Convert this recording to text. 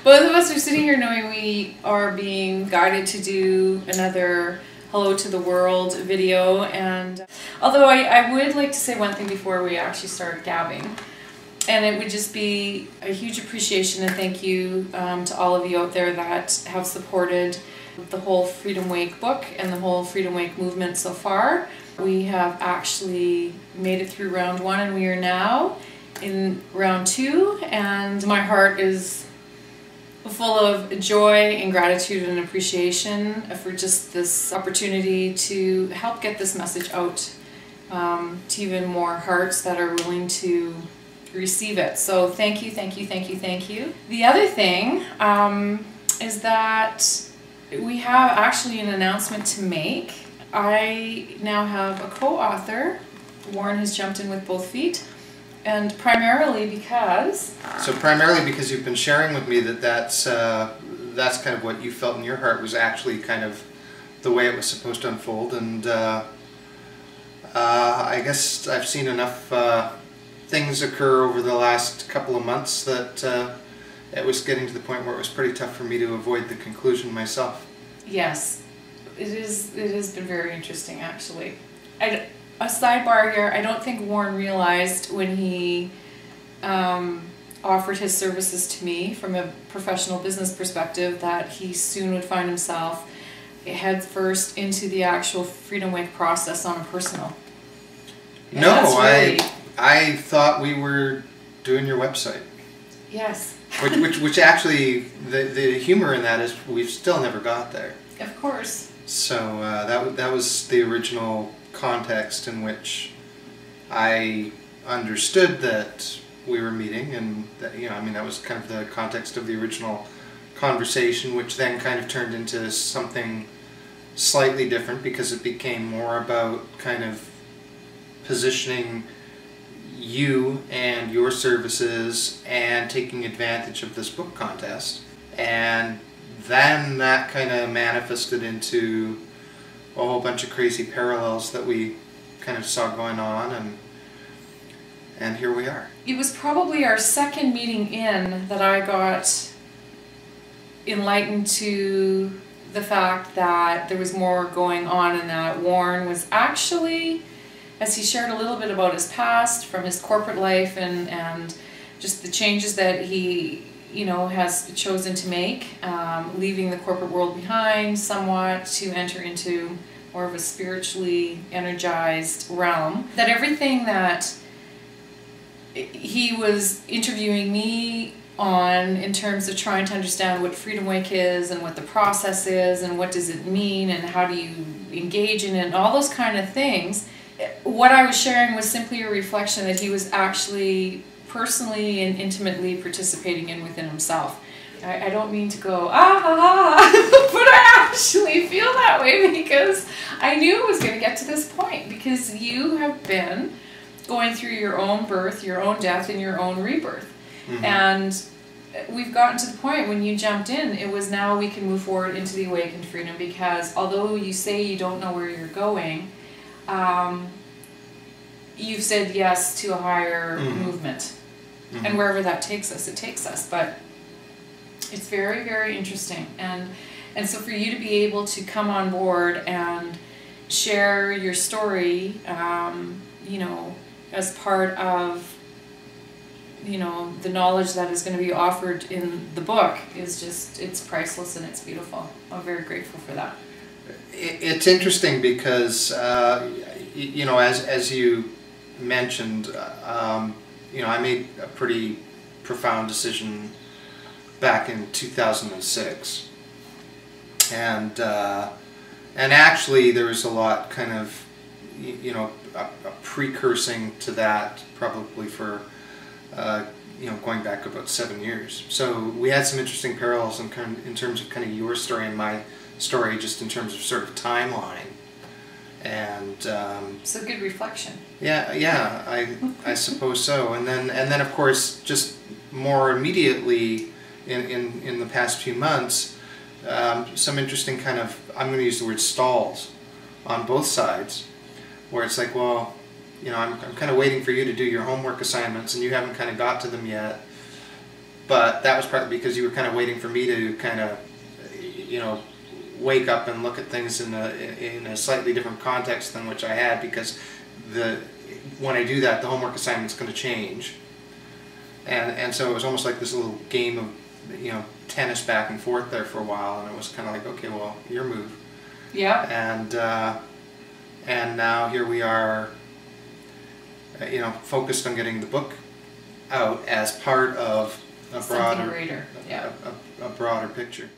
Both of us are sitting here knowing we are being guided to do another Hello to the World video, and although I would like to say one thing before we actually start gabbing, and it would just be a huge appreciation and thank you to all of you out there that have supported the whole Freedom Wake book and the whole Freedom Wake movement so far. We have actually made it through round 1 and we are now in round 2, and my heart is full of joy and gratitude and appreciation for just this opportunity to help get this message out to even more hearts that are willing to receive it. So thank you, thank you, thank you, thank you. The other thing is that we have actually an announcement to make. I now have a co-author. Warren has jumped in with both feet. And primarily because... So primarily because you've been sharing with me that that's kind of what you felt in your heart was actually kind of the way it was supposed to unfold, and I guess I've seen enough things occur over the last couple of months that it was getting to the point where it was pretty tough for me to avoid the conclusion myself. Yes, it has been very interesting actually. A sidebar here, I don't think Warren realized when he offered his services to me from a professional business perspective that he soon would find himself head first into the actual Freedom Wake process on a personal. And no, really, I thought we were doing your website. Yes. which actually, the humor in that is we've still never got there. Of course. So that was the original context in which I understood that we were meeting, and that, you know, I mean, that was kind of the context of the original conversation, which then kind of turned into something slightly different because it became more about kind of positioning you and your services and taking advantage of this book contest. And then that kind of manifested into a whole bunch of crazy parallels that we kind of saw going on, and here we are. It was probably our second meeting in that I got enlightened to the fact that there was more going on, and that Warren was actually, as he shared a little bit about his past from his corporate life and just the changes that he, you know, has chosen to make, leaving the corporate world behind somewhat to enter into more of a spiritually energized realm, that everything that he was interviewing me on in terms of trying to understand what Freedom Wake is and what the process is and what does it mean and how do you engage in it and all those kind of things, what I was sharing was simply a reflection that he was actually personally and intimately participating in within himself. I don't mean to go, but I actually feel that way because I knew it was going to get to this point, because you have been going through your own birth, your own death, and your own rebirth. Mm-hmm. And we've gotten to the point when you jumped in, it was now we can move forward into the awakened freedom, because although you say you don't know where you're going, you've said yes to a higher movement. Mm-hmm. And wherever that takes us, it takes us. But it's very, very interesting. And so for you to be able to come on board and share your story, you know, as part of, you know, the knowledge that is going to be offered in the book is just, it's priceless and it's beautiful. I'm very grateful for that. It's interesting because, you know, as you mentioned, you know, I made a pretty profound decision back in 2006, and actually there was a lot kind of, you know, a precursing to that, probably for you know, going back about 7 years. So we had some interesting parallels in terms of kind of your story and my story, just in terms of sort of timeline. And so good reflection. Yeah, I suppose so. And then of course, just more immediately in the past few months, some interesting kind of, I'm going to use the word stalls on both sides, where it's like, well, you know, I'm kind of waiting for you to do your homework assignments and you haven't kind of got to them yet. but that was partly because you were kind of waiting for me to kind of, you know, wake up and look at things in a slightly different context than which I had, because when I do that, the homework assignment's going to change, and so it was almost like this little game of, you know, tennis back and forth there for a while, and it was kind of like, okay, well, your move. Yeah. And now here we are, you know, focused on getting the book out as part of a broader, greater. Yeah. a broader picture.